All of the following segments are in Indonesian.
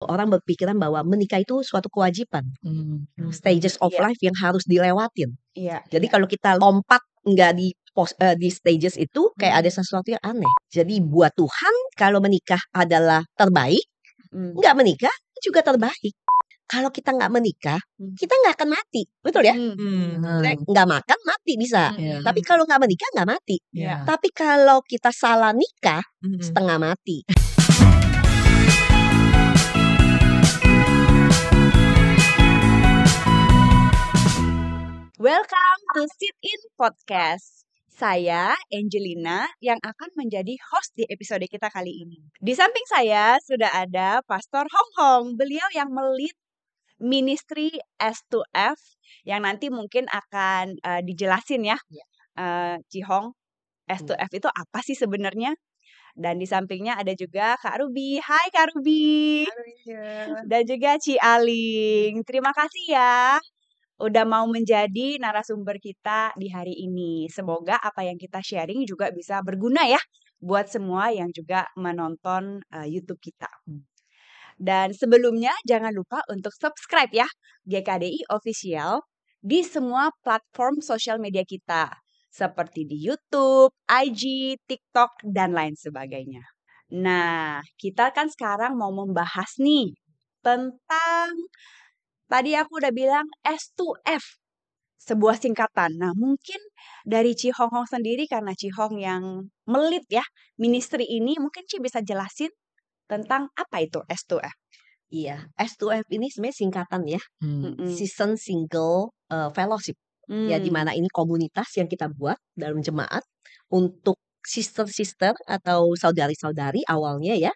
orang berpikiran bahwa menikah itu suatu kewajiban, stages of Iya, life yang harus dilewatin. iya, Jadi iya. kalau kita lompat nggak di stages itu kayak ada sesuatu yang aneh. Jadi buat Tuhan kalau menikah adalah terbaik, Mm. nggak menikah juga terbaik. Kalau kita nggak menikah, kita nggak akan mati, betul ya? Nggak makan mati bisa, tapi kalau nggak menikah nggak mati. Iya. Tapi kalau kita salah nikah, setengah mati. Welcome to Sit In Podcast. Saya Angelina yang akan menjadi host di episode kita kali ini. Di samping saya sudah ada Pastor Hong Hong. Beliau yang melit ministry S2F yang nanti mungkin akan dijelasin ya. Ci Hong, S2F itu apa sih sebenarnya? Dan di sampingnya ada juga Kak Ruby. Hai Kak Ruby. Dan juga Ci Aling. Terima kasih ya udah mau menjadi narasumber kita di hari ini. Semoga apa yang kita sharing juga bisa berguna ya buat semua yang juga menonton YouTube kita. Dan sebelumnya jangan lupa untuk subscribe ya GKDI Official di semua platform sosial media kita seperti di YouTube, IG, TikTok, dan lain sebagainya. Nah, kita kan sekarang mau membahas nih tentang tadi aku udah bilang S2F, sebuah singkatan. Nah, mungkin dari Ci Hong Hong sendiri karena Ci Hong yang melit ya ministry ini, mungkin Ci bisa jelasin tentang apa itu S2F. Iya, S2F ini sebenarnya singkatan ya, Mm-mm. Season Single Fellowship. Ya, di mana ini komunitas yang kita buat dalam jemaat untuk sister-sister atau saudari-saudari awalnya ya,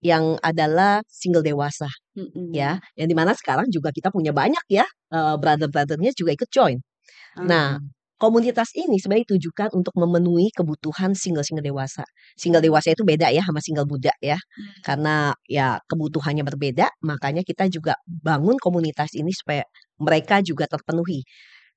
yang adalah single dewasa. Mm-mm. Ya, yang dimana sekarang juga kita punya banyak ya brother-brothernya juga ikut join. Nah, komunitas ini sebenarnya ditujukan untuk memenuhi kebutuhan single-single dewasa. Single dewasa itu beda ya sama single muda ya, karena ya kebutuhannya berbeda, makanya kita juga bangun komunitas ini supaya mereka juga terpenuhi.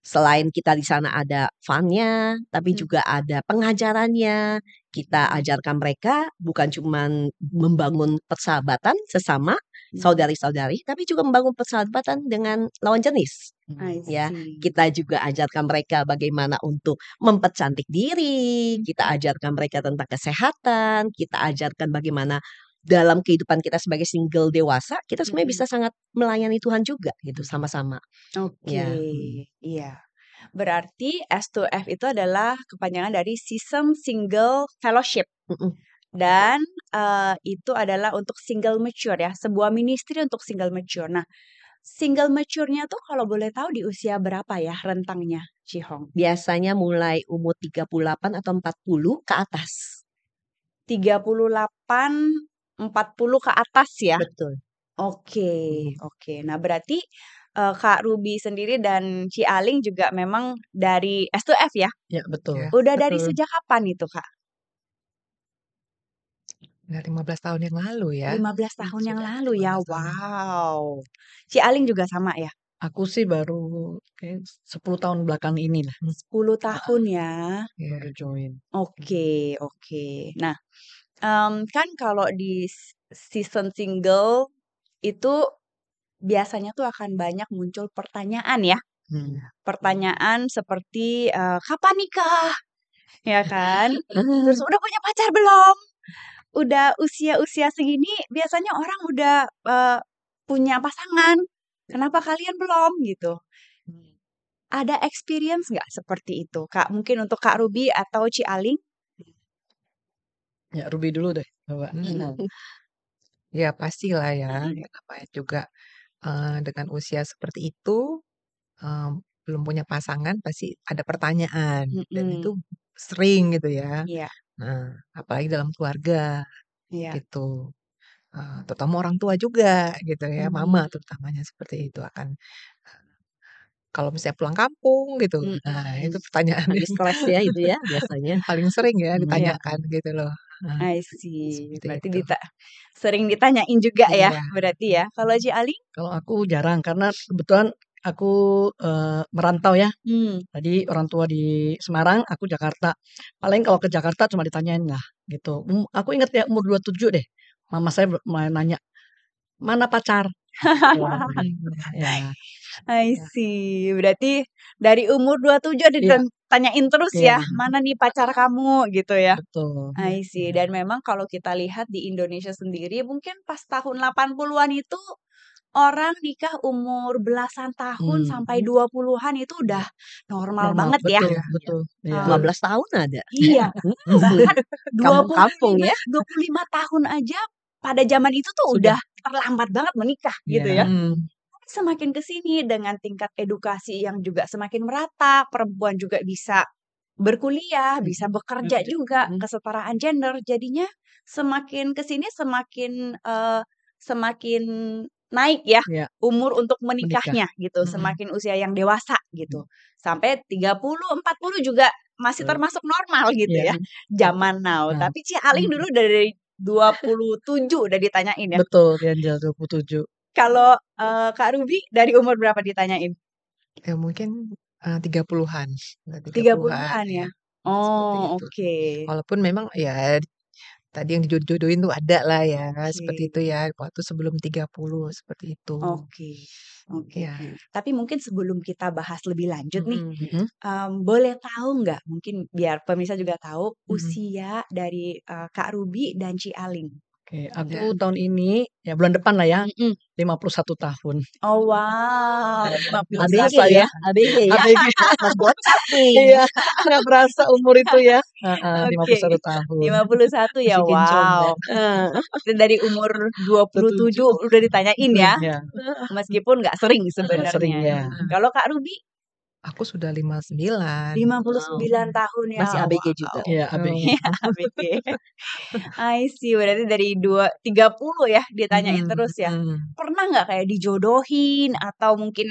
Selain kita di sana ada fun-nya, tapi juga ada pengajarannya. Kita ajarkan mereka bukan cuman membangun persahabatan sesama saudari-saudari, tapi juga membangun persahabatan dengan lawan jenis. I Ya, see. kita juga ajarkan mereka bagaimana untuk mempercantik diri, kita ajarkan mereka tentang kesehatan, kita ajarkan bagaimana dalam kehidupan kita sebagai single dewasa, kita sebenarnya bisa sangat melayani Tuhan juga gitu sama-sama. Oke, Ya. iya. Berarti S2F itu adalah kepanjangan dari Season Single Fellowship. Mm-mm. Dan itu adalah untuk single mature ya, sebuah ministry untuk single mature. Nah, single mature-nya tuh kalau boleh tahu di usia berapa ya rentangnya, Ci Hong? Biasanya mulai umur 38 atau 40 ke atas. 38, 40 ke atas ya? Betul. Oke, oke. Nah, berarti Kak Ruby sendiri dan Ci Aling juga memang dari S2F ya? Ya, betul. Udah dari sejak kapan itu, Kak? Udah 15 tahun yang lalu ya. 15 tahun yang Sudah lalu ya. 15 tahun. Wow. Ci Aling juga sama ya? Aku sih baru kayak 10 tahun belakang ini lah 10 tahun ya. baru join. Oke, oke. Nah, kan kalau di season single itu biasanya tuh akan banyak muncul pertanyaan ya. Pertanyaan seperti kapan nikah? Ya kan? Terus udah punya pacar belum? Udah usia-usia segini biasanya orang udah punya pasangan. Kenapa kalian belum gitu? Ada experience nggak seperti itu, Kak? Mungkin untuk Kak Ruby atau Ci Aling? Ya, Ruby dulu deh, coba. Ya, pastilah ya. Ya, namanya juga dengan usia seperti itu, belum punya pasangan pasti ada pertanyaan dan itu sering gitu ya. Iya, Nah, apalagi dalam keluarga iya. gitu. Terutama orang tua juga gitu ya, mama terutamanya seperti itu akan kalau misalnya pulang kampung gitu. Nah, itu pertanyaan Lagi yang stres ya itu ya biasanya. paling sering ya Iya. ditanyakan gitu loh. I see. Seperti Berarti itu. sering ditanyain juga ya, Iya. berarti ya. Kalau Ci Aling? Kalau aku jarang karena kebetulan aku merantau ya. Tadi orang tua di Semarang, aku Jakarta. Paling kalau ke Jakarta cuma ditanyain lah gitu. Aku ingat ya umur 27 deh. Mama saya mulai nanya, mana pacar? Ya, I Ya. see. Berarti dari umur 27 ada iya, tanyain terus iya, ya, mana nih pacar kamu gitu ya. betul. I see. Dan memang kalau kita lihat di Indonesia sendiri mungkin pas tahun 80-an itu orang nikah umur belasan tahun Hmm, sampai 20-an itu udah normal normal, banget ya. betul, Ya, betul. Iya, 15 tahun ada. Iya, bahkan Kampung-kampung 25 ya. 25 tahun aja pada zaman itu tuh sudah. udah terlambat banget menikah gitu ya. Iya, Semakin ke sini dengan tingkat edukasi yang juga semakin merata, perempuan juga bisa berkuliah, bisa bekerja juga, kesetaraan gender. Jadinya semakin ke sini semakin naik ya iya, umur untuk menikah. menikahnya gitu, semakin usia yang dewasa gitu. Sampai 30, 40 juga masih termasuk normal gitu Iya, ya, zaman now. nah, Tapi Aling dulu dari 27 udah ditanyain ya. betul, Angel 27. Kalau Kak Ruby dari umur berapa ditanyain? ya mungkin 30-an, udah 30-an 30-an ya. ya, seperti Oh, itu. oke. Walaupun memang ya tadi yang dijodohin tuh ada lah ya, seperti itu Oke. ya, waktu sebelum 30 seperti itu. Oke. Oke. Ya. Tapi mungkin sebelum kita bahas lebih lanjut nih, Mm-mm. boleh tahu nggak mungkin biar pemirsa juga tahu Mm-mm. usia dari Kak Ruby dan Ci Aling? Oke, Ya. aku tahun ini, ya bulan depan lah ya, Mm-mm. 51 tahun. Oh wow, 51 ABG berasa ya, ya. ABG ya. ABG. Mas bocah nih. Iya, nggak berasa umur itu ya. Oke, 51 tahun. 51 ya, Masih kinclong ya. wow. Dan dari umur 27 27. udah ditanyain ya, Ya, meskipun nggak sering nggak sering sebenarnya. ya. Kalau Kak Ruby Aku sudah 59. 59 tahun ya, Masih ABG juga. wow. Iya, ABG. Iya, ABG. I see, berarti dari 30 ya ditanyain terus ya. Pernah nggak kayak dijodohin atau mungkin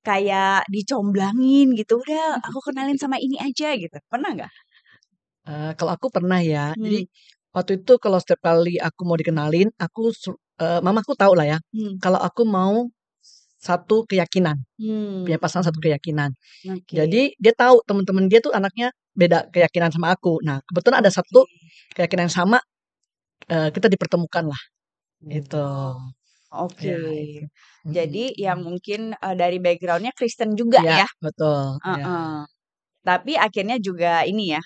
kayak dicomblangin gitu, udah aku kenalin sama ini aja gitu, pernah nggak? Kalau aku pernah ya. Jadi waktu itu kalau setiap kali aku mau dikenalin, mamaku tahu lah ya. Kalau aku mau satu keyakinan, punya pasangan satu keyakinan. Oke. Jadi dia tahu teman-teman dia tuh anaknya beda keyakinan sama aku. Nah, kebetulan ada satu keyakinan yang sama, kita dipertemukan lah. Itu. Oke. Ya, itu. Jadi yang mungkin dari backgroundnya Kristen juga Ya, ya. betul. Ya. Heeh. Tapi akhirnya juga ini ya,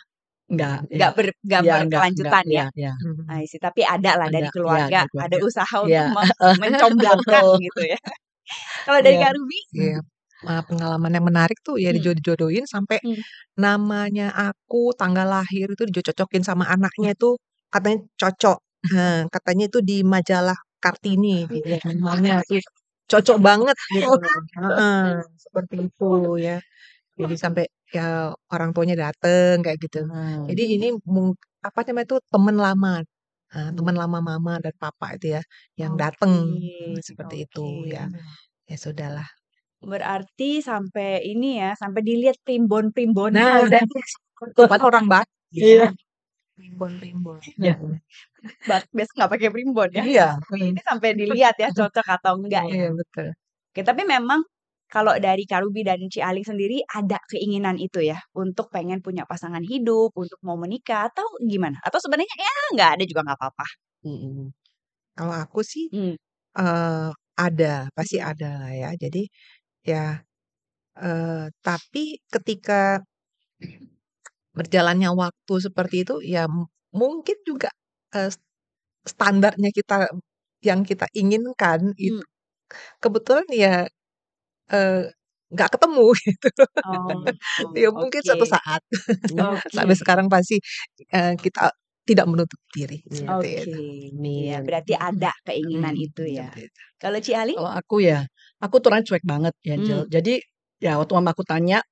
Enggak, nggak ya, berkelanjutan ya. ya. I see. Tapi ada lah dari Ada, ya, keluarga, dari ada keluarga. usaha Ya. untuk mencomblangkan Betul. gitu ya. Kalau dari Ya. Kak Ruby? Iya. Pengalaman yang menarik tuh ya dijodohin sampai namanya aku, tanggal lahir itu dicocokin sama anaknya itu katanya cocok. Katanya itu di majalah Kartini namanya tuh cocok banget gitu. Seperti itu ya. Jadi sampai ya orang tuanya dateng kayak gitu. Jadi ini apa namanya itu teman lama. Teman lama mama dan papa itu ya yang dateng seperti itu ya. Ya sudahlah. Berarti sampai ini ya, sampai dilihat primbon-primbonnya Nah, udah tempat orang Batak. Iya. Primbon. Ya. biasa nggak pakai primbon ya. Iya. Ini sampai dilihat ya cocok atau enggak ya. Iya betul. Oke, tapi memang kalau dari Kak Ruby dan Ci Aling sendiri ada keinginan itu ya untuk pengen punya pasangan hidup, untuk mau menikah atau gimana? Atau sebenarnya ya nggak ada juga nggak apa-apa. Kalau aku sih ada, pasti ada lah ya. Jadi ya tapi ketika berjalannya waktu seperti itu ya mungkin juga standarnya yang kita inginkan itu kebetulan ya nggak ketemu gitu. Ya mungkin suatu Oke. saat sampai sekarang pasti kita tidak menutup diri seperti itu. Iya, berarti ada keinginan itu ya. Seperti itu. Kalau Ci Aling? Kalau aku ya, aku tuh orangnya cuek banget ya, Angel. Jadi ya waktu mama aku tanya,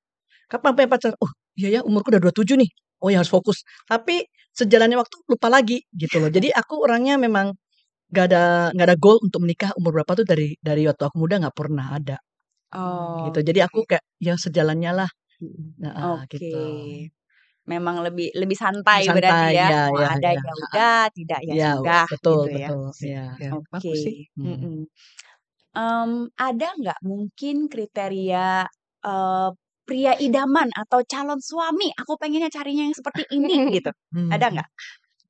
kapan punya pacar? Oh iya ya, umurku udah 27 nih. Oh ya harus fokus. Tapi sejalannya waktu lupa lagi gitu loh. Jadi aku orangnya memang nggak ada goal untuk menikah umur berapa tuh dari waktu aku muda nggak pernah ada. Gitu. Jadi aku kayak ya sejalannya lah. Nah, Oke. gitu. Memang lebih santai Santai, berarti ya. ya, Mau ya, ada ya. ya udah, tidak ya Ya, sudah betul, gitu ya. betul. Ya. Ya, Oke. bagus sih. Ada nggak mungkin kriteria pria idaman atau calon suami? Aku pengennya carinya yang seperti ini gitu. Ada nggak?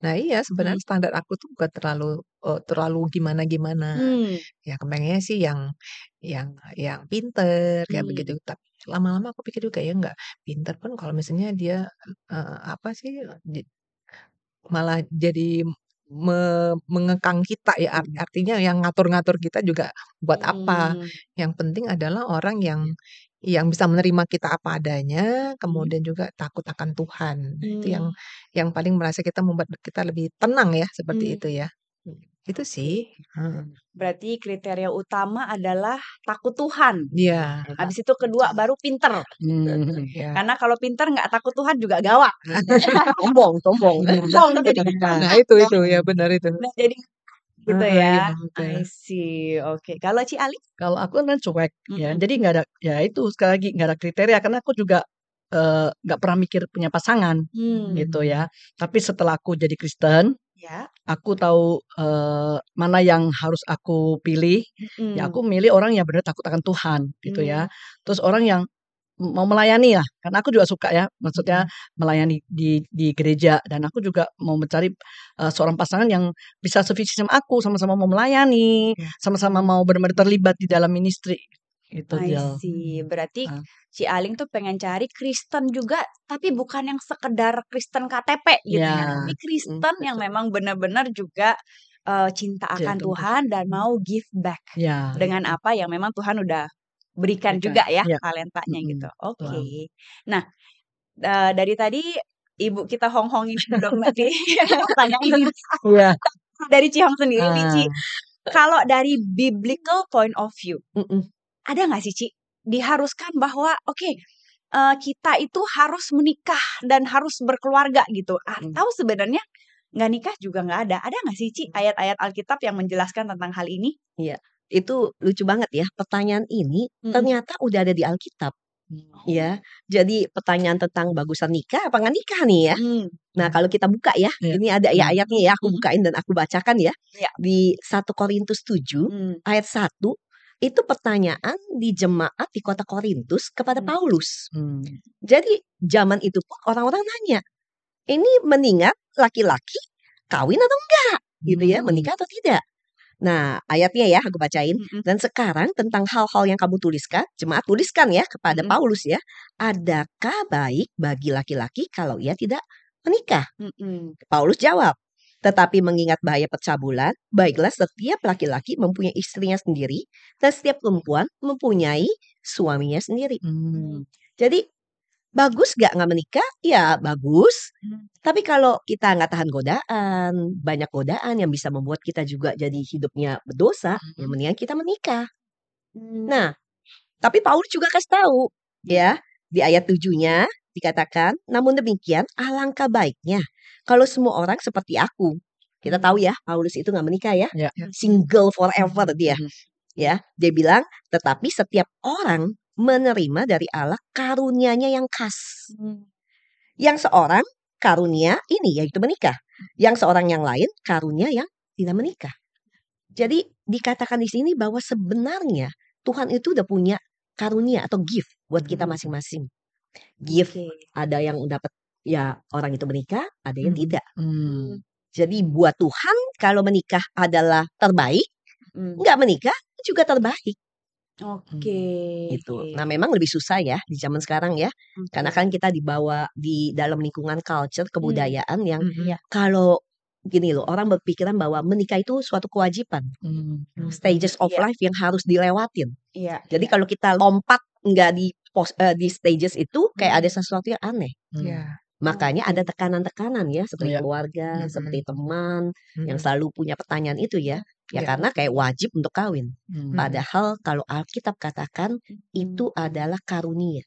Nah iya, sebenarnya Mhm. standar aku tuh bukan terlalu gimana-gimana. Hmm. Ya kepengennya sih yang pinter kayak begitu. Hmm. Tapi lama-lama aku pikir juga ya nggak pinter pun kalau misalnya dia apa sih malah jadi mengekang kita ya artinya yang ngatur-ngatur kita juga buat apa. Hmm. Yang penting adalah orang yang bisa menerima kita apa adanya, Hmm. kemudian juga takut akan Tuhan. Nah, itu Hmm. yang paling merasa kita membuat kita lebih tenang ya seperti Hmm. itu ya. Itu Oke. sih. Berarti kriteria utama adalah takut Tuhan. Iya, Habis itu kedua baru pinter. ya. Karena kalau pinter nggak takut Tuhan juga gawat. Sombong, sombong. Sombong jadi. Nah, itu ya benar itu. Nah, jadi gitu Iya, ya. betul. I see. Oke. Kalau Ci Ali? Kalau aku kan cuek ya. Mm-mm. Jadi nggak ada ya itu sekali lagi nggak ada kriteria karena aku juga nggak pernah mikir punya pasangan Hmm. gitu ya. Tapi setelah aku jadi Kristen, Ya. aku tahu mana yang harus aku pilih. Ya Mm-mm. aku milih orang yang benar takut akan Tuhan gitu Hmm. ya. Terus orang yang mau melayani lah, karena aku juga suka ya, maksudnya melayani di gereja dan aku juga mau mencari seorang pasangan yang bisa sevisi sama aku, sama-sama mau melayani, Ya. sama-sama mau benar-benar terlibat di dalam ministry. Itu I dia. see. Berarti Ah. Ci Aling tuh pengen cari Kristen juga, tapi bukan yang sekedar Kristen KTP gitu ya. Ya, Tapi Kristen yang memang benar-benar juga cinta akan Tuhan. Tuhan dan mau give back Ya, dengan itu. apa yang memang Tuhan udah berikan Berikan. juga ya Ya. talentanya Mm-mm. gitu. Oke. Betul. Nah, dari tadi ibu kita hong-hongin dong tadi pertanyaan ini Iya. dari Ci Hong sendiri nih Ci. Ah. Kalau dari biblical point of view, Mm-mm. ada nggak sih Ci diharuskan bahwa oke, kita itu harus menikah dan harus berkeluarga gitu, atau sebenarnya nggak nikah juga nggak ada? Ada nggak sih Ci ayat-ayat Alkitab yang menjelaskan tentang hal ini? Iya, itu lucu banget ya. Pertanyaan ini Mm-mm. ternyata udah ada di Alkitab. Ya, jadi pertanyaan tentang bagusan nikah apa nggak nikah nih ya. Hmm. Nah, kalau kita buka ya, Iya. ini ada ya ayatnya ya, aku Mm-mm. bukain dan aku bacakan ya. Ya. Di 1 Korintus 7 Hmm. ayat 1 itu pertanyaan di jemaat di kota Korintus kepada Paulus. Jadi zaman itu pun orang-orang nanya, ini mengingat laki-laki kawin atau enggak gitu ya, menikah atau tidak. Nah, ayatnya ya aku bacain. Mm-mm. Dan sekarang tentang hal-hal yang kamu tuliskan, jemaat tuliskan ya kepada Mm-mm. Paulus ya. Adakah baik bagi laki-laki kalau ia tidak menikah? Mm-mm. Paulus jawab, tetapi mengingat bahaya percabulan, baiklah setiap laki-laki mempunyai istrinya sendiri dan setiap perempuan mempunyai suaminya sendiri. Jadi bagus nggak menikah? Ya bagus. Tapi kalau kita nggak tahan godaan, banyak godaan yang bisa membuat kita juga jadi hidupnya berdosa, ya mendingan kita menikah. Nah, tapi Paulus juga kasih tahu ya di ayat 7-nya dikatakan, namun demikian alangkah baiknya kalau semua orang seperti aku. Kita tahu ya Paulus itu nggak menikah ya, Ya. single forever dia. Ya, dia bilang, tetapi setiap orang menerima dari Allah karunia-Nya yang khas. Yang seorang karunia ini yaitu menikah. Yang seorang yang lain karunia yang tidak menikah. Jadi dikatakan di sini bahwa sebenarnya Tuhan itu udah punya karunia atau gift buat kita masing-masing. Gift ada yang dapat ya orang itu menikah, ada yang tidak. Jadi buat Tuhan kalau menikah adalah terbaik, nggak menikah juga terbaik. Oke. Gitu. Nah, memang lebih susah ya di zaman sekarang ya. Karena kan kita dibawa di dalam lingkungan culture, kebudayaan yang kalau gini loh, orang berpikiran bahwa menikah itu suatu kewajiban. Stages of life yang harus dilewatin. Iya. Jadi kalau kita lompat nggak di stages itu kayak ada sesuatu yang aneh. Makanya ada tekanan-tekanan ya seperti keluarga, seperti teman yang selalu punya pertanyaan itu ya. Ya karena kayak wajib untuk kawin. Padahal kalau Alkitab katakan itu adalah karunia.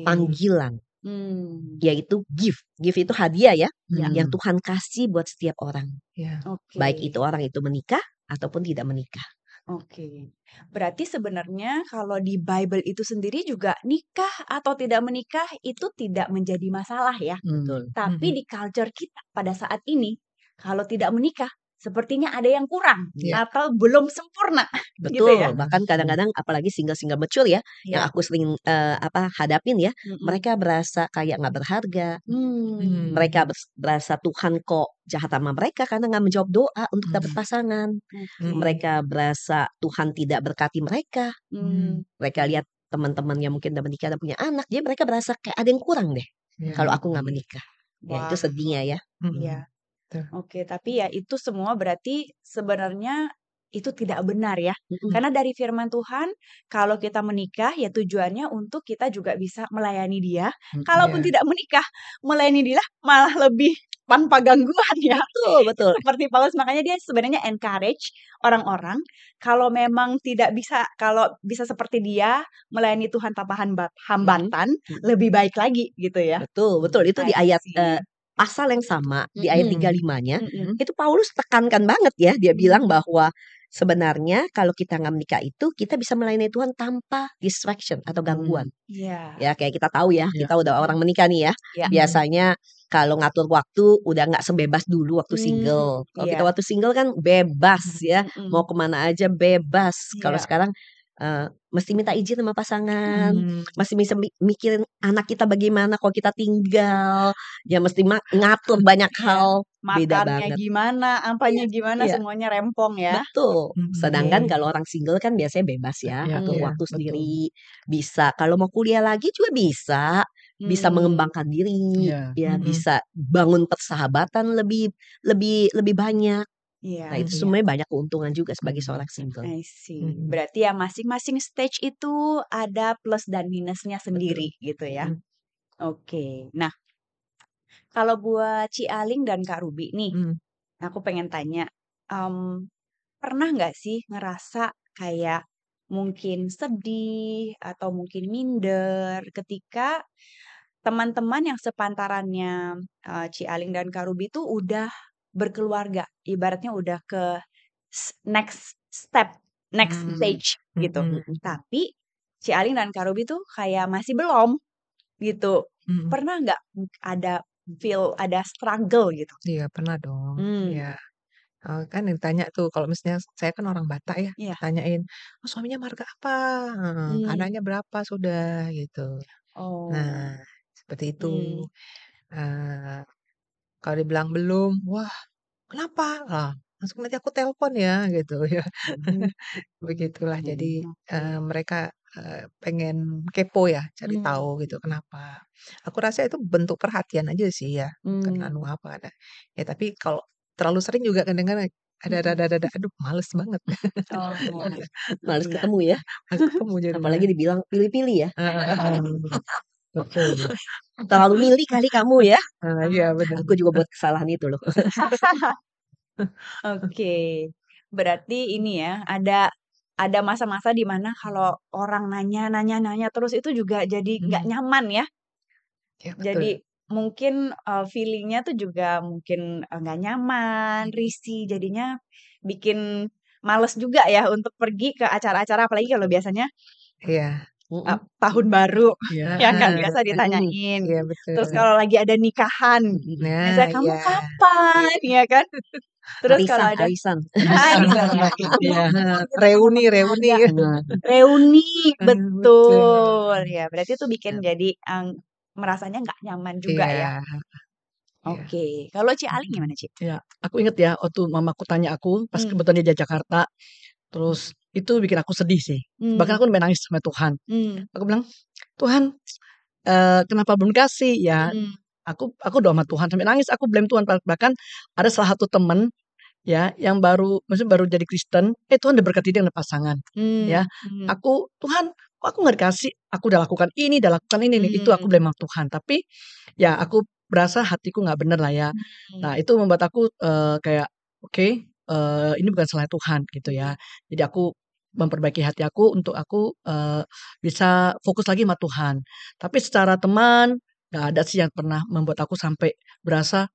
Panggilan. Yaitu gift. Gift itu hadiah ya. Yang Tuhan kasih buat setiap orang. Baik itu orang itu menikah ataupun tidak menikah. Oke. Berarti sebenarnya kalau di Bible itu sendiri juga nikah atau tidak menikah itu tidak menjadi masalah ya. Betul. Tapi di culture kita pada saat ini kalau tidak menikah sepertinya ada yang kurang Iya. atau belum sempurna gitu Betul, ya. bahkan kadang-kadang apalagi single-single mature ya, yang Iya. aku sering hadapin ya, Mm-mm. mereka berasa kayak nggak berharga, Hmm. mereka berasa Tuhan kok jahat sama mereka karena nggak menjawab doa untuk dapat Hmm. pasangan, Oke. mereka berasa Tuhan tidak berkati mereka, Hmm. mereka lihat teman-teman yang mungkin udah menikah dan punya anak, jadi mereka berasa kayak ada yang kurang deh Iya. kalau aku nggak menikah, ya itu Wah. sedihnya ya. Iya. Betul. Oke, tapi ya itu semua berarti sebenarnya itu tidak benar ya. Mm-mm. Karena dari firman Tuhan, kalau kita menikah ya tujuannya untuk kita juga bisa melayani dia. Kalaupun Iya. tidak menikah, melayani dia malah lebih tanpa gangguan ya. Betul. Seperti Paulus, makanya dia sebenarnya encourage orang-orang kalau memang tidak bisa, kalau bisa seperti dia melayani Tuhan tanpa hambatan, lebih baik lagi gitu ya. Betul itu di I ayat see. pasal yang sama di ayat 35-nya Mm-mm. itu Paulus tekankan banget ya, dia bilang Mm. bahwa sebenarnya kalau kita nggak menikah itu kita bisa melayani Tuhan tanpa distraction atau gangguan. Iya. Ya kayak kita tahu ya, Iya. kita udah orang menikah nih ya, Iya. biasanya kalau ngatur waktu udah nggak sebebas dulu waktu single. Kalau kita Iya. waktu single kan bebas ya, Mm-mm. mau kemana aja bebas. Kalau Iya. sekarang mesti minta izin sama pasangan, masih bisa mikirin anak kita bagaimana kalau kita tinggal, ya mesti ngatur banyak Iya. hal, beda Makannya banget. gimana, apanya gimana, Iya. semuanya rempong ya. Betul. Sedangkan Oke. kalau orang single kan biasanya bebas ya, Iya, atur iya, waktu betul. sendiri, bisa kalau mau kuliah lagi juga bisa mengembangkan diri, Iya. ya bisa bangun persahabatan lebih banyak. Iya. Nah, itu Iya. semuanya banyak keuntungan juga sebagai seorang single. I see. Berarti ya masing-masing stage itu ada plus dan minusnya sendiri gitu ya. Oke. Nah, kalau buat Ci Aling dan Kak Ruby nih, aku pengen tanya, pernah nggak sih ngerasa kayak mungkin sedih atau mungkin minder ketika teman-teman yang sepantarannya Ci Aling dan Kak Ruby itu udah berkeluarga, ibaratnya udah ke next step, next stage gitu. Tapi Ci Aling dan Kak Ruby tuh kayak masih belum gitu. Pernah nggak ada ada struggle gitu? Iya, pernah dong. Hmm. Iya. Kan ditanya tuh kalau misalnya saya kan orang Batak ya, Iya. tanyain, "Oh, suaminya marga apa? Anaknya berapa sudah?" gitu. Oh. Nah, seperti itu. Kalau dibilang belum, "Wah, kenapa?" Lah, langsung nanti aku telepon ya gitu ya. Begitulah. Jadi mereka pengen kepo ya, cari tahu gitu kenapa. Aku rasa itu bentuk perhatian aja sih ya, bukan anu apa ada. Ya tapi kalau terlalu sering juga kadang-kadang ada, aduh males banget. Oh. Males Iya. ketemu ya. Males ketemu jadinya. Apalagi dibilang pilih-pilih ya. Betul. Terlalu milih kali kamu ya. Iya benar. Aku juga buat kesalahan itu loh. Oke. Berarti ini ya, ada masa-masa di mana kalau orang nanya terus itu juga jadi nggak nyaman ya. Ya Jadi betul. mungkin feeling-nya tuh juga mungkin nggak nyaman, risih, jadinya bikin males juga ya untuk pergi ke acara-acara, apalagi kalau biasanya Iya. tahun baru Iya. ya kan Heeh. biasa ditanyain. Iya Terus betul. kalau lagi ada nikahan, Nah, biasanya kamu iya. kapan ya kan? Terus kalau ada Arisan. Iya, reuni. reuni, Betul. betul. Ya, berarti itu bikin jadi merasanya nggak nyaman juga ya. Iya. Iya. Oke. Kalau Ci Aling gimana, Ci? Ya, aku inget ya waktu mamaku tanya aku pas kebetulan dia di Jakarta, terus itu bikin aku sedih sih. Bahkan aku sampai nangis sama Tuhan. Aku bilang, "Tuhan, kenapa belum kasih?" Ya, aku doa sama Tuhan sampai nangis, aku blame Tuhan. Bahkan ada salah satu temen ya yang maksudnya baru jadi Kristen, Tuhan udah berkati dia dengan pasangan. Ya, aku, "Tuhan, kok aku nggak dikasih? Aku udah lakukan ini nih." Itu aku blame sama Tuhan. Tapi ya aku berasa hatiku nggak bener lah ya. Nah, itu membuat aku kayak oke, ini bukan salah Tuhan gitu ya. Jadi aku memperbaiki hati aku untuk aku bisa fokus lagi sama Tuhan. Tapi secara teman nggak ada sih yang pernah membuat aku sampai berasa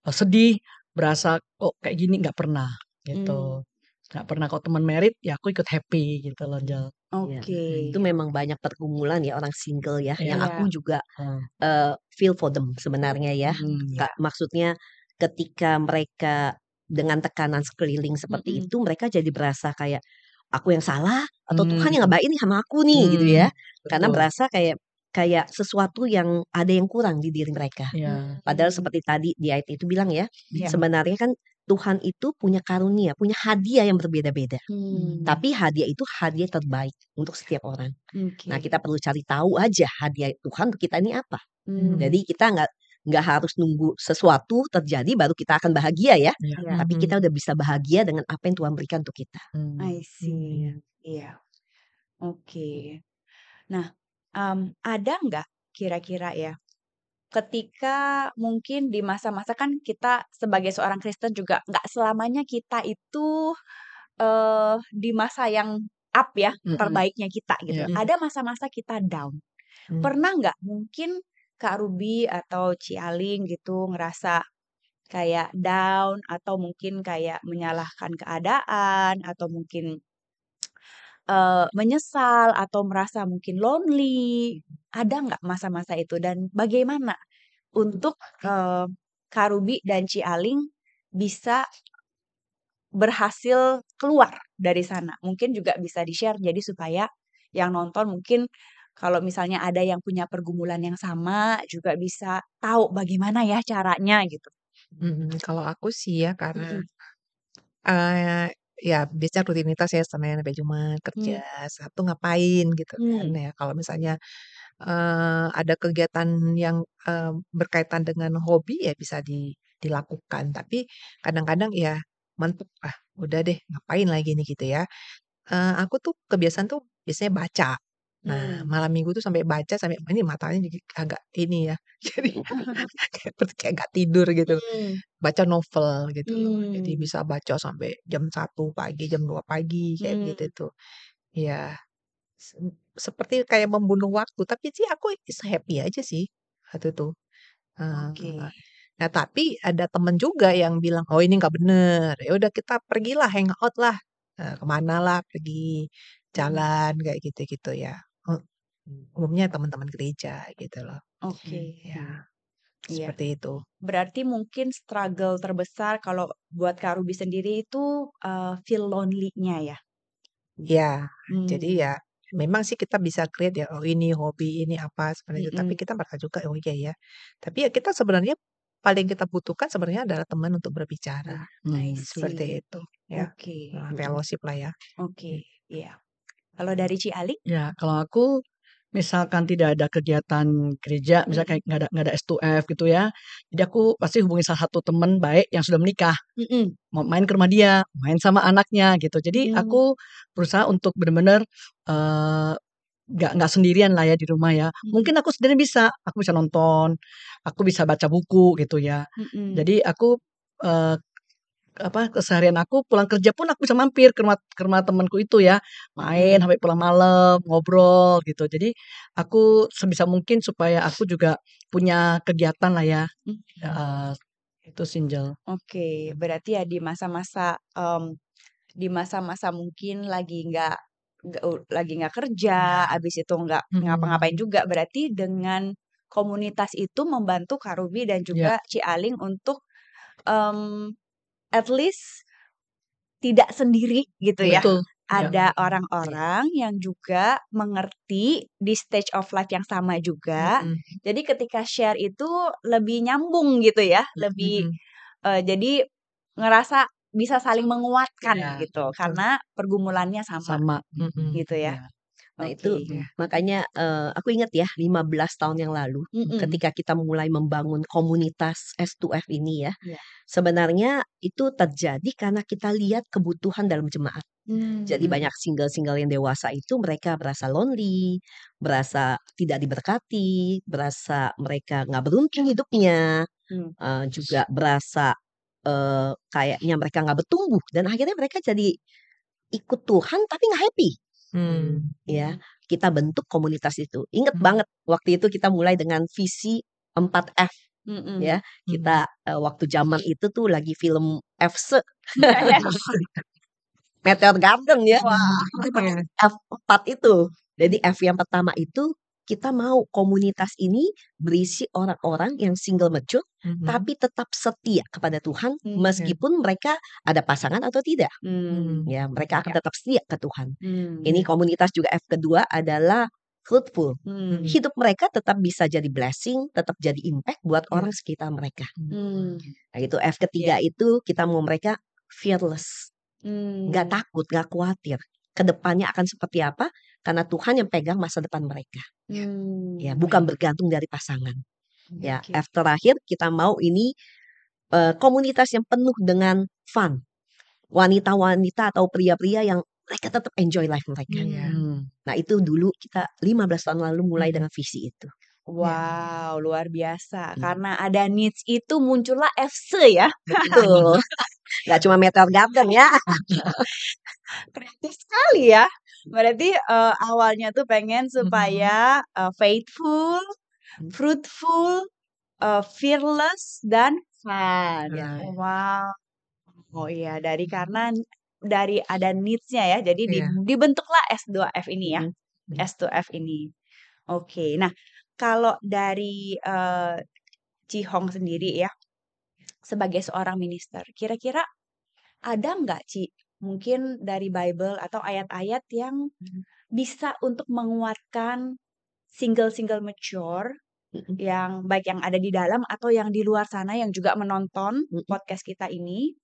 sedih, berasa kok kayak gini, nggak pernah gitu. Nggak pernah. Kalau teman merit ya aku ikut happy gitu loh, Jel. Oke. Itu memang banyak pergumulan ya orang single ya, yang Iya. aku juga feel for them sebenarnya ya. Ya. Maksudnya ketika mereka dengan tekanan sekeliling seperti Mm-mm. itu mereka jadi berasa kayak aku yang salah atau Tuhan Hmm, yang ngebaik nih sama aku nih gitu hmm, ya. Karena betul. berasa kayak sesuatu yang ada yang kurang di diri mereka. Ya. Padahal seperti tadi di ayat itu bilang ya, Ya. sebenarnya kan Tuhan itu punya karunia, punya hadiah yang berbeda-beda. Tapi hadiah itu hadiah terbaik untuk setiap orang. Nah, Oke. kita perlu cari tahu aja hadiah Tuhan untuk kita ini apa. Hmm. Jadi kita nggak harus nunggu sesuatu terjadi baru kita akan bahagia ya. Ya. Ya. Tapi kita udah bisa bahagia dengan apa yang Tuhan berikan untuk kita. I see. Iya. Oke. Nah, ada nggak kira-kira ya, ketika mungkin di masa-masa kan kita sebagai seorang Kristen juga nggak selamanya kita itu di masa yang up ya, terbaiknya kita gitu. Ya. Ada masa-masa kita down. Pernah nggak mungkin Kak Ruby atau Cialing gitu ngerasa kayak down atau mungkin kayak menyalahkan keadaan atau mungkin menyesal atau merasa mungkin lonely, ada nggak masa-masa itu? Dan bagaimana untuk, Kak Ruby dan Cialing bisa berhasil keluar dari sana? Mungkin juga bisa di-share jadi supaya yang nonton mungkin kalau misalnya ada yang punya pergumulan yang sama juga bisa tahu bagaimana ya caranya gitu. Kalau aku sih ya karena Mhm. ya biasanya rutinitas ya Senin sampai Jumat kerja, Sabtu ngapain gitu kan ya. Kalau misalnya ada kegiatan yang berkaitan dengan hobi ya bisa dilakukan. Tapi kadang-kadang ya mentok, ah udah deh ngapain lagi nih gitu ya. Aku tuh kebiasaan tuh biasanya baca. Nah, malam minggu tuh sampai baca sampai ini matanya jadi agak ini ya. Jadi kayak nggak tidur gitu. Baca novel gitu loh. Jadi bisa baca sampai jam 1 pagi, jam 2 pagi kayak gitu tuh. Ya, seperti kayak membunuh waktu. Tapi sih aku happy aja sih waktu itu. Oke. Nah, tapi ada temen juga yang bilang, "Oh, ini nggak bener. Ya udah kita pergilah, hangout lah. Kemana lah, pergi jalan kayak gitu-gitu ya." Oh, umumnya teman-teman gereja gitu loh. Oke. Ya, Iya. seperti itu. Berarti mungkin struggle terbesar kalau buat Kak Ruby sendiri itu, feel lonely-nya ya? Ya, jadi Mmm. ya memang sih kita bisa create ya, oh ini hobi, ini apa seperti itu. Tapi kita merasa juga, oh iya ya. Tapi ya kita sebenarnya paling kita butuhkan sebenarnya adalah teman untuk berbicara. I Seperti see. itu ya. Oke. Fellowship lah ya. Oke, iya. Kalau dari Cialing? Ya, kalau aku misalkan tidak ada kegiatan gereja, misalnya kayak nggak ada S2F gitu ya. Jadi aku pasti hubungi salah satu teman baik yang sudah menikah. Mau main ke rumah dia, main sama anaknya gitu. Jadi aku berusaha untuk benar-benar nggak sendirian lah ya di rumah ya. Mungkin aku sendiri aku bisa nonton, aku bisa baca buku gitu ya. Jadi aku keseharian aku pulang kerja pun aku bisa mampir ke rumah temanku itu ya, main sampai pulang malam, ngobrol gitu. Jadi aku sebisa mungkin supaya aku juga punya kegiatan lah ya, itu Sinjel. Oke, berarti ya di masa-masa mungkin lagi nggak kerja, habis itu nggak ngapa-ngapain juga, berarti dengan komunitas itu membantu Kak Ruby dan Ya. juga Cialing untuk, at least tidak sendiri gitu ya. Betul. Ada orang-orang yang juga mengerti di stage of life yang sama juga. Jadi ketika share itu lebih nyambung gitu ya, lebih jadi ngerasa bisa saling menguatkan Ya, gitu betul. karena pergumulannya sama Sama. gitu ya. Ya. Nah itu Oke. makanya aku ingat ya 15 tahun yang lalu ketika kita mulai membangun komunitas S2F ini ya. Iya. Sebenarnya itu terjadi karena kita lihat kebutuhan dalam jemaat. Jadi banyak single-single yang dewasa itu mereka berasa lonely, berasa tidak diberkati, berasa mereka nggak beruntung hidupnya, juga berasa kayaknya mereka nggak bertumbuh dan akhirnya mereka jadi ikut Tuhan tapi nggak happy. Ya, kita bentuk komunitas itu. Ingat banget waktu itu kita mulai dengan visi 4F. Ya, kita waktu zaman itu tuh lagi film FC. Meteor Garden ya. Kita pakai F4 itu. Jadi F yang pertama itu kita mau komunitas ini berisi orang-orang yang single mature Mhm. tapi tetap setia kepada Tuhan Hmm. meskipun mereka ada pasangan atau tidak. Hmm. Ya, mereka akan Ya. tetap setia ke Tuhan. Hmm. Ini komunitas juga F kedua adalah fruitful. Hmm. Hidup mereka tetap bisa jadi blessing, tetap jadi impact buat Ya. orang sekitar mereka. Hmm. Nah, itu F ketiga itu kita mau mereka fearless. Nggak Hmm. takut, nggak khawatir. Kedepannya akan seperti apa? Karena Tuhan yang pegang masa depan mereka. Hmm. Ya, bukan bergantung dari pasangan. Ya, Oke. F terakhir kita mau ini komunitas yang penuh dengan fun. Wanita-wanita atau pria-pria yang mereka tetap enjoy life mereka. Hmm. Nah, itu dulu kita 15 tahun lalu mulai dengan visi itu. Wow, luar biasa. Hmm. Karena ada needs itu muncullah FC ya. Betul. Gak cuma Meteor Garden ya. Kreatif sekali ya. Berarti awalnya tuh pengen supaya faithful, fruitful, fearless dan fun. Ya. Wow. Oh iya, karena dari ada needs-nya ya. Jadi Iya. dibentuklah S2F ini ya. Mhm. S2F ini. Oke. Nah, kalau dari Ci Hong sendiri ya, sebagai seorang minister, kira-kira ada nggak Ci mungkin dari Bible atau ayat-ayat yang bisa untuk menguatkan single mature Mhm. yang baik yang ada di dalam atau yang di luar sana yang juga menonton Mhm. podcast kita ini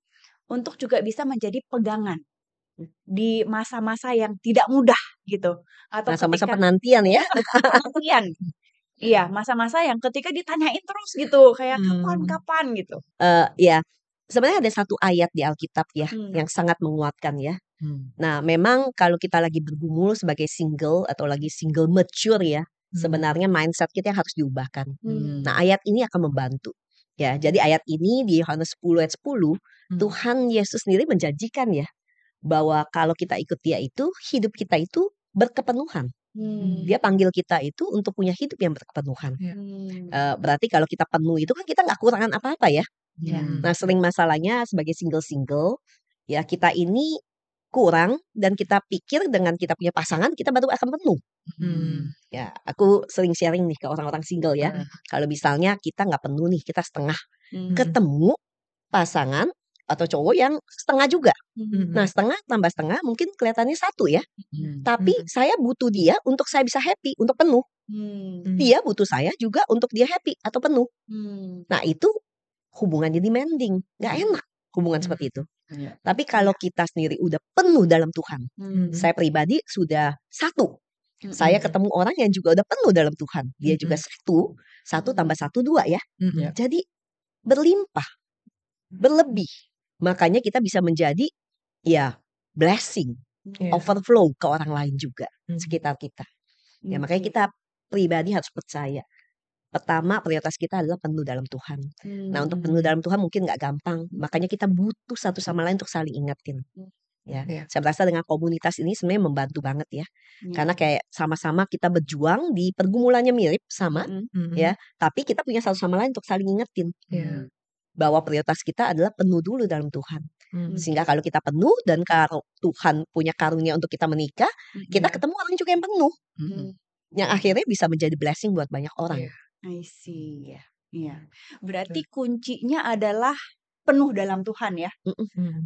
untuk juga bisa menjadi pegangan di masa-masa yang tidak mudah gitu atau Masa-masa ketika penantian ya. penantian. Iya, masa-masa yang ketika ditanyain terus gitu, kayak kapan gitu. Ya, sebenarnya ada satu ayat di Alkitab ya yang Hmm. sangat menguatkan ya. Nah, memang kalau kita lagi bergumul sebagai single atau lagi single mature ya, sebenarnya mindset kita harus diubahkan. Hmm. Nah, ayat ini akan membantu. Ya, jadi ayat ini di Yohanes 10 ayat 10, Tuhan Yesus sendiri menjanjikan ya bahwa kalau kita ikut Dia itu hidup kita itu berkepenuhan. Hmm. Dia panggil kita itu untuk punya hidup yang berkepenuhan. Hmm. Berarti kalau kita penuh itu kan kita nggak kurangan apa-apa ya. Ya. Nah, sering masalahnya sebagai single ya kita ini kurang dan kita pikir dengan kita punya pasangan kita baru akan penuh. Ya, aku sering sharing nih ke orang-orang single ya. Kalau misalnya kita nggak penuh nih, kita setengah, ketemu pasangan atau cowok yang setengah juga. Nah, setengah tambah setengah mungkin kelihatannya satu ya. Tapi saya butuh dia untuk saya bisa happy, untuk penuh. Dia butuh saya juga untuk dia happy atau penuh. Nah, itu hubungannya demanding, nggak enak hubungan seperti itu. Tapi kalau kita sendiri udah penuh dalam Tuhan, saya pribadi sudah satu. Saya ketemu orang yang juga udah penuh dalam Tuhan. Dia juga satu tambah satu dua ya. Jadi berlimpah, berlebih. Makanya kita bisa menjadi ya blessing, overflow ke orang lain juga sekitar kita. Ya, makanya kita pribadi harus percaya. Pertama, prioritas kita adalah penuh dalam Tuhan. Nah, untuk penuh dalam Tuhan mungkin nggak gampang. Makanya kita butuh satu sama lain untuk saling ingetin. Ya, saya merasa dengan komunitas ini sebenarnya membantu banget ya. Karena kayak sama-sama kita berjuang di pergumulannya mirip sama, ya. Tapi kita punya satu sama lain untuk saling ingetin. Bahwa prioritas kita adalah penuh dulu dalam Tuhan. Sehingga kalau kita penuh dan kalau Tuhan punya karunia untuk kita menikah, kita ketemu orang juga yang penuh. Yang akhirnya bisa menjadi blessing buat banyak orang. I see. Iya. Berarti kuncinya adalah penuh dalam Tuhan ya.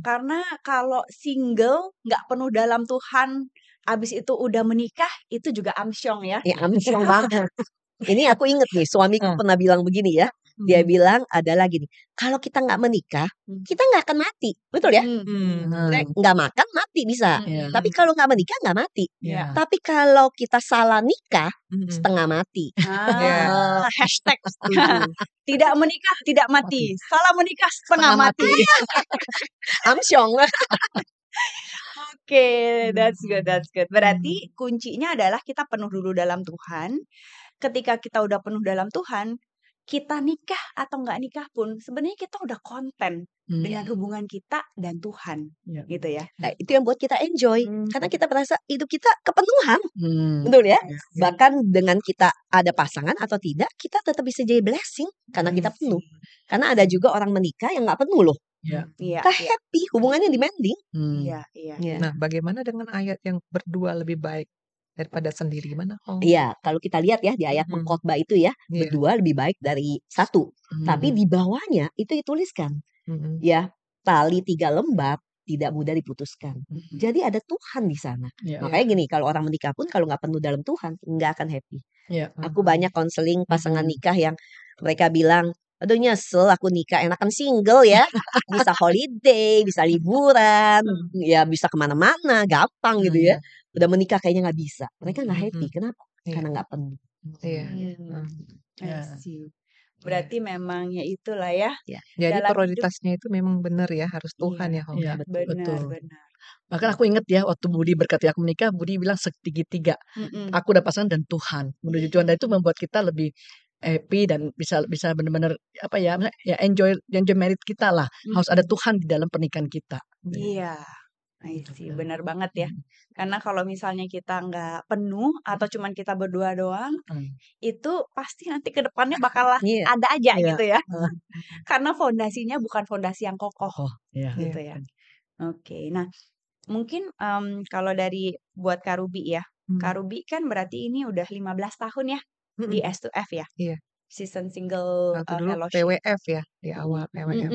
Karena kalau single nggak penuh dalam Tuhan, abis itu udah menikah, itu juga amsyong ya. Ya, amsyong banget. Ini aku inget nih, suamiku pernah bilang begini ya. Dia bilang adalah gini, kalau kita nggak menikah, kita nggak akan mati, betul ya? Nggak makan mati bisa, tapi kalau nggak menikah nggak mati. Tapi kalau kita salah nikah, setengah mati. Hashtag tidak menikah tidak mati, salah menikah setengah mati. Amsyong. Oke, that's good. Berarti kuncinya adalah kita penuh dulu dalam Tuhan. Ketika kita udah penuh dalam Tuhan, kita nikah atau nggak nikah pun sebenarnya kita udah konten dengan hubungan kita dan Tuhan, gitu ya. Nah, itu yang buat kita enjoy, karena kita merasa hidup kita kepenuhan, betul ya. Bahkan dengan kita ada pasangan atau tidak, kita tetap bisa jadi blessing karena kita penuh. Karena ada juga orang menikah yang nggak penuh loh. Kita happy, hubungannya demanding. Iya. Nah, bagaimana dengan ayat yang berdua lebih baik daripada sendiri. Gimana, Hong? Iya, kalau kita lihat ya di ayat Mhm. pengkhotbah itu ya, Iya. berdua lebih baik dari satu. Tapi Mhm. di bawahnya itu dituliskan Mhm. ya, tali 3 lembar tidak mudah diputuskan. Mhm. Jadi ada Tuhan di sana. Iya. Makanya gini, kalau orang menikah pun kalau nggak penuh dalam Tuhan, nggak akan happy. Iya. Aku Mhm. banyak konseling pasangan Mhm. nikah yang mereka bilang, aduh nyesel aku nikah, enakan single ya. Bisa holiday, bisa liburan, ya bisa kemana-mana, gampang gitu ya. Udah menikah kayaknya nggak bisa. Mereka nggak happy. Mhm. Kenapa? Iya. Karena nggak penuh. Iya. Hmm, I Ya. see. Iya. Berarti memang ya itulah ya, Ya, Jadi dalam hidup. prioritasnya itu memang benar ya, harus Tuhan Iya, ya, Hong Iya, ya. betul. benar, betul. benar. Bahkan aku ingat ya waktu Budi berkati aku menikah, Budi bilang segitiga. Mm-mm. Aku dan pasangan dan Tuhan. Menuju Tuhan, dan itu membuat kita lebih happy dan bisa benar-benar apa ya, enjoy married kita lah. Harus ada Tuhan di dalam pernikahan kita. Iya, I Gitu. see. Benar banget ya. Karena kalau misalnya kita nggak penuh atau cuman kita berdua doang, itu pasti nanti ke depannya bakalan Iya. ada aja Iya. gitu ya. Karena fondasinya bukan fondasi yang kokoh Oh, iya. gitu ya. Oke, nah mungkin kalau dari buat Kak Ruby ya, Kak Ruby kan berarti ini udah 15 tahun ya di S2F ya, Iya. Season Single Waktu dulu Fellowship. PWF ya, di awal PWF.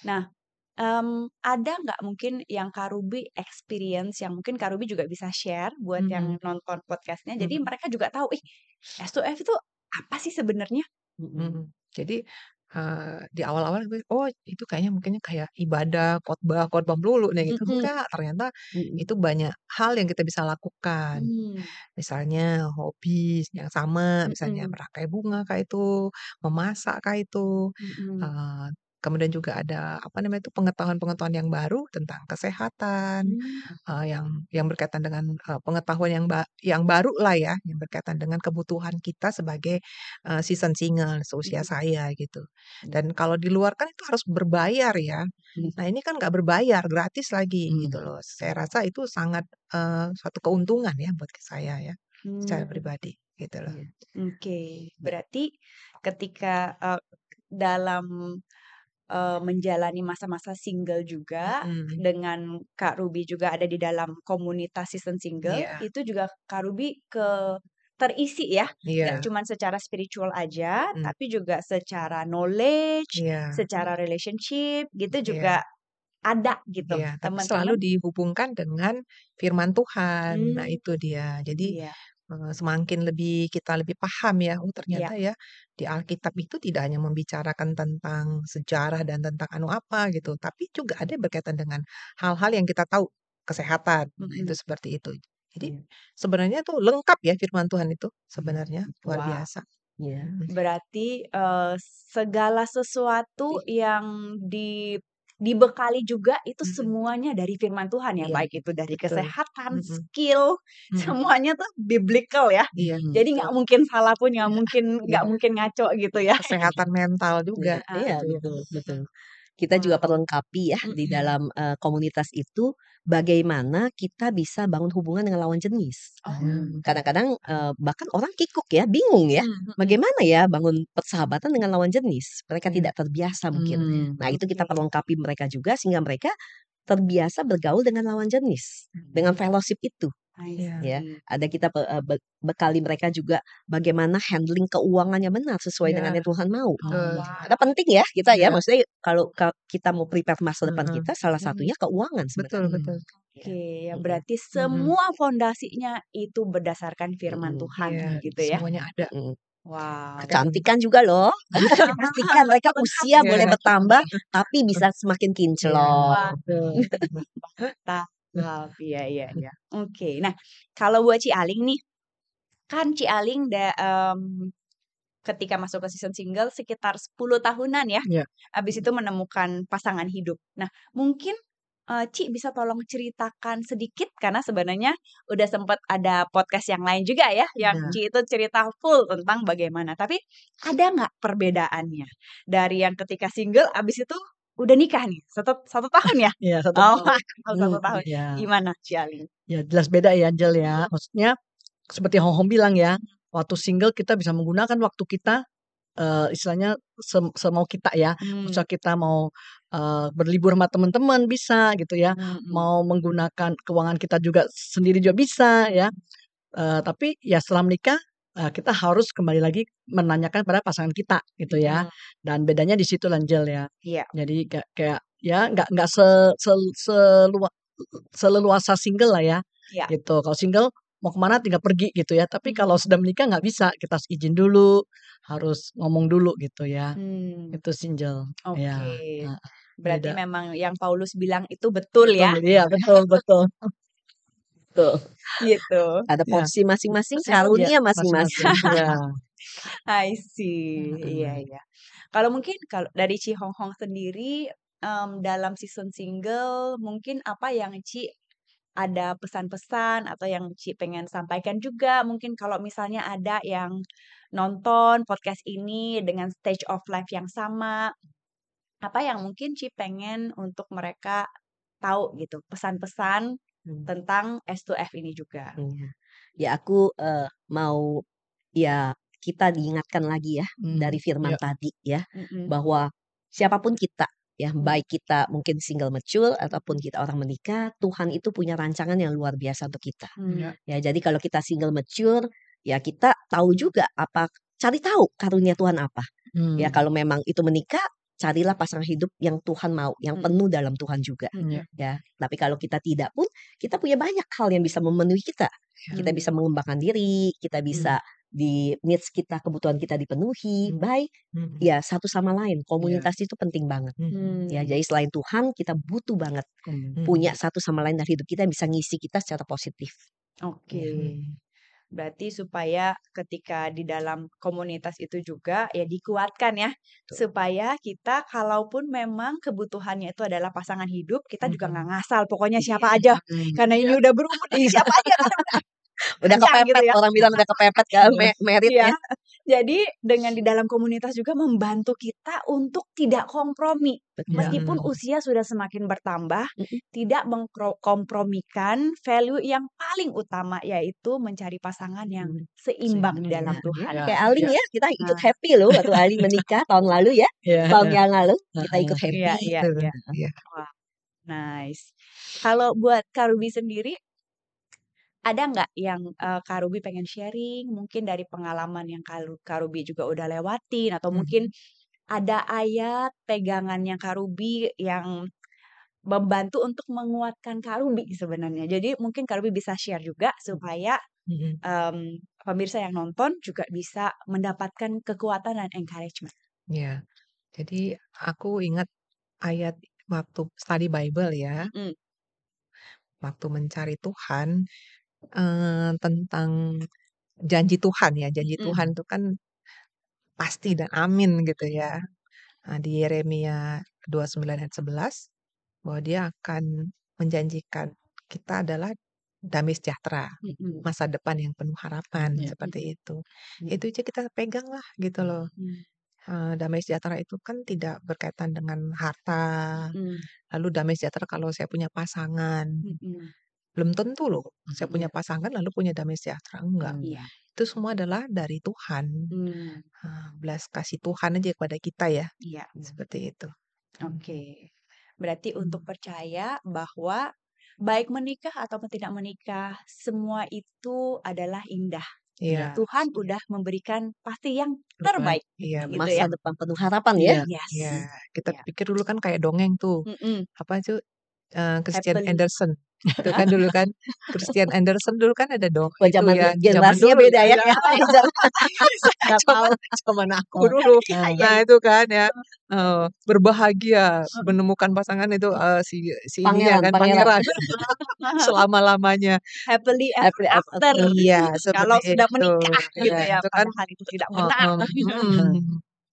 Nah, ada nggak mungkin yang Kak Ruby experience yang mungkin Kak Ruby juga bisa share buat yang nonton podcastnya, jadi mereka juga tahu, S2F itu apa sih sebenarnya? Jadi di awal-awal oh itu kayaknya mungkin kayak ibadah, khotbah melulu nih gitu. Enggak, ternyata itu banyak hal yang kita bisa lakukan. Misalnya hobi yang sama, misalnya merangkai bunga kah itu, memasak kah itu. Kemudian juga ada apa namanya itu pengetahuan-pengetahuan yang baru tentang kesehatan, yang berkaitan dengan pengetahuan yang baru lah ya, yang berkaitan dengan kebutuhan kita sebagai season single seusia saya gitu. Dan kalau di luar kan itu harus berbayar ya. Nah ini kan nggak berbayar, gratis lagi gitu loh. Saya rasa itu sangat suatu keuntungan ya buat saya ya, secara pribadi gitu loh. Oke, berarti ketika dalam menjalani masa-masa single juga dengan Kak Ruby juga ada di dalam komunitas season single, Iya. itu juga Kak Ruby terisi ya, nggak Iya. cuma secara spiritual aja, tapi juga secara knowledge, Iya. secara relationship gitu Iya. juga ada gitu Iya, tapi selalu teman-teman. dihubungkan dengan firman Tuhan. Nah itu dia. Jadi Iya, semakin kita lebih paham ya, oh iya, ternyata ya di Alkitab itu tidak hanya membicarakan tentang sejarah dan tentang apa gitu, tapi juga ada yang berkaitan dengan hal-hal yang kita tahu, kesehatan. Nah itu seperti itu. Jadi sebenarnya tuh lengkap ya firman Tuhan itu sebenarnya luar Wow. biasa. Berarti segala sesuatu yang dibekali juga itu semuanya dari firman Tuhan ya, Iya, baik itu dari betul. kesehatan, skill, semuanya tuh biblical ya. Iya, Jadi nggak mungkin salah pun, nggak Iya. mungkin ngaco gitu ya. Kesehatan mental juga. Iya, gitu ya. betul. Kita juga perlengkapi ya di dalam komunitas itu bagaimana kita bisa bangun hubungan dengan lawan jenis. Kadang-kadang bahkan orang kikuk ya, bingung ya, bagaimana ya bangun persahabatan dengan lawan jenis. Mereka tidak terbiasa mungkin. Nah itu kita perlengkapi mereka juga sehingga mereka terbiasa bergaul dengan lawan jenis, dengan fellowship itu. Ya, ada kita bekali mereka juga bagaimana handling keuangannya benar sesuai dengan yang Tuhan mau. Ada penting ya kita ya, maksudnya kalau kita mau prepare masa depan kita, salah satunya keuangan sebenarnya. Betul. Oke, ya berarti semua fondasinya itu berdasarkan firman Tuhan Iya, gitu ya. semuanya ada. Wow. Kecantikan juga loh. Pastikan mereka usia boleh bertambah, tapi bisa semakin kinclong. Iya. Oke, nah kalau buat Ci Aling nih, kan Ci Aling ketika masuk ke season single sekitar 10 tahunan ya. Iya. Habis itu menemukan pasangan hidup. Nah, mungkin Ci bisa tolong ceritakan sedikit karena sebenarnya udah sempat ada podcast yang lain juga ya, yang Ci itu cerita full tentang bagaimana. Tapi ada nggak perbedaannya dari yang ketika single abis itu udah nikah nih satu tahun ya? Iya, 1 Oh, tahun. 1 tahun. Iya. Gimana Ci Aling? Ya jelas beda ya Angel ya. Maksudnya seperti Hong bilang ya, waktu single kita bisa menggunakan waktu kita istilahnya semau kita ya. Misal kita mau berlibur sama teman-teman bisa gitu ya. Mau menggunakan keuangan kita juga sendiri juga bisa ya. Tapi ya setelah menikah, kita harus kembali lagi menanyakan pada pasangan kita gitu ya. Dan bedanya di situ Angel ya. Iya. Jadi kayak ya nggak seleluasa single lah ya. Iya. Gitu. Kalau single mau kemana tinggal pergi gitu ya. Tapi kalau sudah menikah nggak bisa, kita harus izin dulu, harus ngomong dulu gitu ya. Itu single. Oke. Ya. Berarti Beda. memang yang Paulus bilang itu betul ya. Iya betul. Betul. Gitu. Ada Ya. porsi masing-masing, Ya, karunia masing-masing. Ya. I see. Iya. Kalau mungkin kalau dari Ci Hong Hong sendiri dalam season single mungkin apa yang Ci ada pesan-pesan atau yang Ci pengen sampaikan juga mungkin kalau misalnya ada yang nonton podcast ini dengan stage of life yang sama, apa yang mungkin Ci pengen untuk mereka tahu gitu, pesan-pesan tentang S2F ini juga. Iya. Ya aku mau ya kita diingatkan lagi ya dari firman tadi ya bahwa siapapun kita ya baik kita mungkin single mature ataupun kita orang menikah, Tuhan itu punya rancangan yang luar biasa untuk kita. Ya jadi kalau kita single mature ya kita tahu juga cari tahu karunia Tuhan apa. Ya kalau memang itu menikah, carilah pasangan hidup yang Tuhan mau, yang penuh dalam Tuhan juga. Ya, tapi kalau kita tidak pun, kita punya banyak hal yang bisa memenuhi kita. Kita bisa mengembangkan diri, kita bisa di needs kita, kebutuhan kita dipenuhi. Baik, ya satu sama lain. Komunitas itu penting banget. Ya, jadi selain Tuhan, kita butuh banget punya satu sama lain dalam hidup kita yang bisa ngisi kita secara positif. Oke. Berarti supaya ketika di dalam komunitas itu juga ya dikuatkan ya. Supaya kita kalaupun memang kebutuhannya itu adalah pasangan hidup, kita juga nggak ngasal pokoknya siapa aja. Karena ini udah berumur nih siapa aja. Udah Kencang kepepet, gitu ya. orang bilang udah kepepet ke merit Iya. ya. Jadi dengan di dalam komunitas juga membantu kita untuk tidak kompromi. Meskipun usia sudah semakin bertambah, tidak mengkompromikan value yang paling utama yaitu mencari pasangan yang seimbang di dalam Tuhan. Kayak Aling ya, kita ikut happy loh waktu Aling menikah tahun lalu ya. Tahun yang lalu kita ikut happy. Iya. Wah, nice. Kalau buat Kak Ruby sendiri, ada nggak yang Kak Ruby pengen sharing mungkin dari pengalaman yang Kak Ruby juga udah lewatin atau mungkin ada ayat pegangannya Kak Ruby yang membantu untuk menguatkan Kak Ruby sebenarnya. Jadi mungkin Kak Ruby bisa share juga supaya pemirsa yang nonton juga bisa mendapatkan kekuatan dan encouragement. Ya, jadi aku ingat ayat waktu study Bible ya, waktu mencari Tuhan tentang janji Tuhan ya, janji Tuhan itu kan pasti dan amin gitu ya. Di Yeremia 29 ayat 11 bahwa dia akan menjanjikan kita adalah damai sejahtera, masa depan yang penuh harapan seperti itu. Itu aja kita pegang lah gitu loh. Damai sejahtera itu kan tidak berkaitan dengan harta. Lalu damai sejahtera kalau saya punya pasangan. Belum tentu loh saya punya pasangan lalu punya damai sejahtera, enggak. Itu semua adalah dari Tuhan. Belas kasih Tuhan aja kepada kita ya. Seperti itu. Oke. Berarti untuk percaya bahwa baik menikah ataupun tidak menikah, semua itu adalah indah. Iya. Tuhan udah memberikan pasti yang terbaik. Iya, gitu Masa ya. depan penuh harapan ya. Yes. Iya, kita Iya. pikir dulu kan kayak dongeng tuh. Apa itu Christian Happily. Andersen. Itu kan dulu kan Christian Andersen dulu kan ada dong Wah, itu zaman ya generasinya dulu beda ya. Nggak tahu. zaman aku dulu. Nah, itu kan ya berbahagia menemukan pasangan itu si ininya kan pangeran selama-lamanya. Happily ever after. Iya, Kalau seperti sudah itu. menikah gitu Iya, ya. itu kan Padahal itu tidak benar.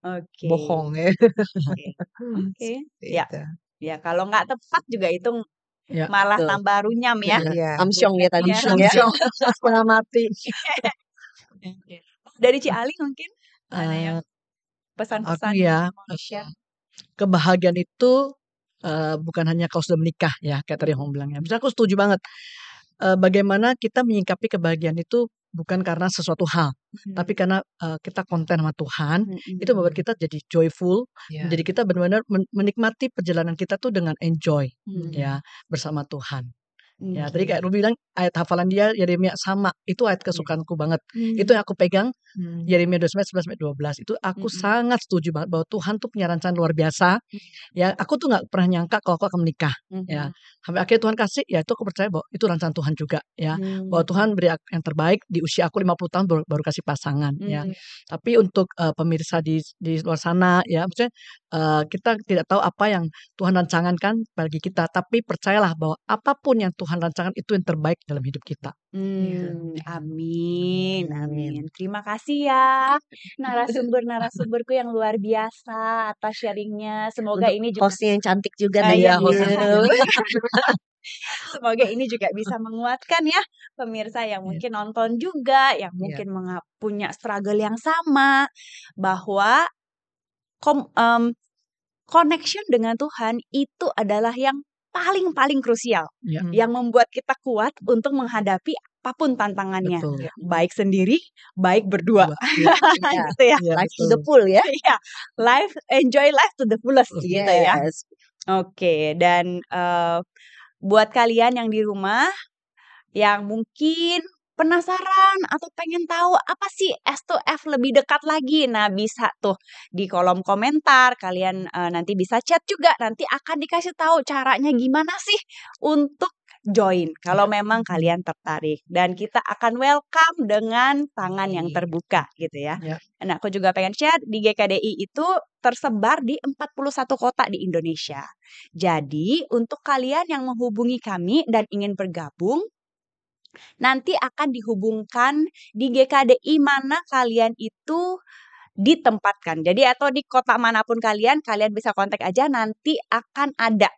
Oke. bohong ya. Oke. Seperti Ya. itu. Ya, kalau nggak tepat juga itu malah betul. tambah runyam ya. Iya. Amsyong ya tadi. Iya, Amsyong ya. amsyong. Setengah mati. Dari Ci Ali mungkin ada yang Aku pesan-pesan ya, yang mau di-share? kebahagiaan itu bukan hanya kalau sudah menikah ya, kayak tadi Hong bilang ya. Misalnya aku setuju banget. Bagaimana kita menyikapi kebahagiaan itu bukan karena sesuatu hal, tapi karena kita konten sama Tuhan, itu membuat kita jadi joyful. Iya. Jadi kita benar-benar menikmati perjalanan kita tuh dengan enjoy ya bersama Tuhan. Ya, tadi kayak Ruby bilang ayat hafalan dia Yeremia sama, itu ayat kesukaanku banget. Itu yang aku pegang Yeremia 29:11-12 itu aku sangat setuju banget bahwa Tuhan tuh punya rencana luar biasa. Ya, aku tuh nggak pernah nyangka kalau aku akan menikah. Ya, sampai akhirnya Tuhan kasih, ya itu aku percaya bahwa itu rencana Tuhan juga. Ya, bahwa Tuhan beri yang terbaik di usia aku 50 tahun baru kasih pasangan. Ya, tapi untuk pemirsa di luar sana, ya, maksudnya kita tidak tahu apa yang Tuhan rancangan bagi kita, tapi percayalah bahwa apapun yang Tuhan rancangan itu yang terbaik dalam hidup kita. Amin, amin. Terima kasih ya narasumberku yang luar biasa atas sharingnya. Semoga Untuk ini juga hostnya yang cantik juga Iya, Daniel. semoga ini juga bisa menguatkan ya pemirsa yang mungkin nonton juga, yang mungkin punya struggle yang sama, bahwa connection dengan Tuhan itu adalah yang paling krusial, yang membuat kita kuat untuk menghadapi apapun tantangannya, baik sendiri, baik berdua, gitu ya. Life to the full ya. Iya, enjoy life to the fullest gitu ya. Oke, dan buat kalian yang di rumah yang mungkin penasaran atau pengen tahu apa sih S2F lebih dekat lagi, nah bisa tuh di kolom komentar kalian nanti bisa chat juga, nanti akan dikasih tahu caranya gimana sih untuk join kalau memang kalian tertarik, dan kita akan welcome dengan tangan yang terbuka gitu ya. Nah, aku juga pengen share di GKDI itu tersebar di 41 kota di Indonesia. Jadi untuk kalian yang menghubungi kami dan ingin bergabung, nanti akan dihubungkan di GKDI mana kalian itu ditempatkan. Jadi atau di kota manapun kalian bisa kontak aja, nanti akan ada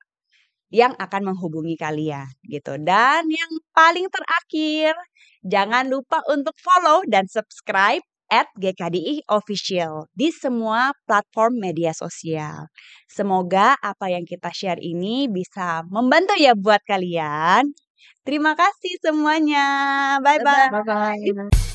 yang akan menghubungi kalian gitu. Dan yang paling terakhir, jangan lupa untuk follow dan subscribe @GKDI Official di semua platform media sosial. Semoga apa yang kita share ini bisa membantu ya buat kalian. Terima kasih semuanya. Bye-bye. Bye-bye.